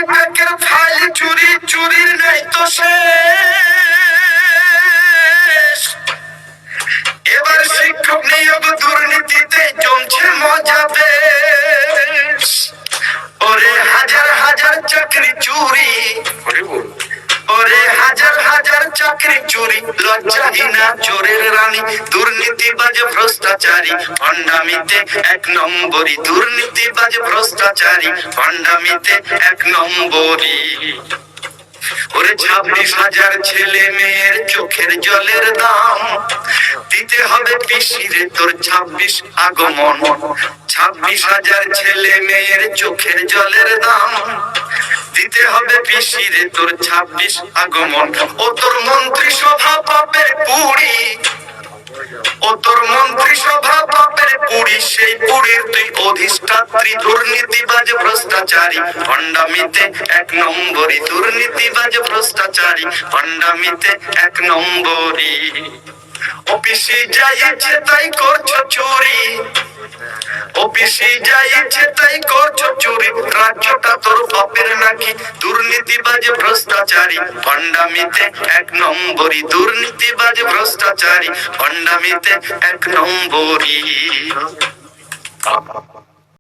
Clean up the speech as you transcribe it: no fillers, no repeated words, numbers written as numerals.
প্যাকের file চুরি, চুরির নেই তো শেষ। এবার শিক্ষক নিয়োগ দুর্নীতিতে জমছে মজা বেশ। ওরে হাজার হাজার চাকরি চুরি, ওরে হাজার হাজার চাকরি চুরি, লজ্জাহীনা চোরের রানী, দুর্নীতিবাজ ভ্রষ্টাচারী ভণ্ডামিতে এক নম্বরী, দুর্নীতিবাজ ভ্রষ্টাচারী ভণ্ডামিতে এক নম্বরী। ওরে 26,000 ছেলে মেয়ের চোখের জলের দাম দিতে হবে পিসিরে তোর 26 আগমন। 26,000 ছেলে মেয়ের চোখের জলের দাম দিতে হবে পিসিরে তোর 26 আগমন। ও তোর মন্ত্রিসভা পাপের পুরি, ও তোর মন্ত্রিসভা পাপের পুরি, সেই পুরীর তুই অধিষ্ঠাত্রী, দুর্নীতিবাজ ভ্রষ্টাচারী ভণ্ডামিতে এক নম্বরী, দুর্নীতিবাজ ভ্রষ্টাচারী ভণ্ডামিতে এক নম্বরী। অফিসে যাইছে তাই করছো চুরি, অফিসে যাইছে তাই করছো চুরি, রাজ্যটা তোর বাপের নাকি, দুর্নীতিবাজ ভ্রষ্টাচারী ভণ্ডামিতে এক নম্বরী, দুর্নীতিবাজ ভ্রষ্টাচারী ভণ্ডামিতে এক নম্বরী।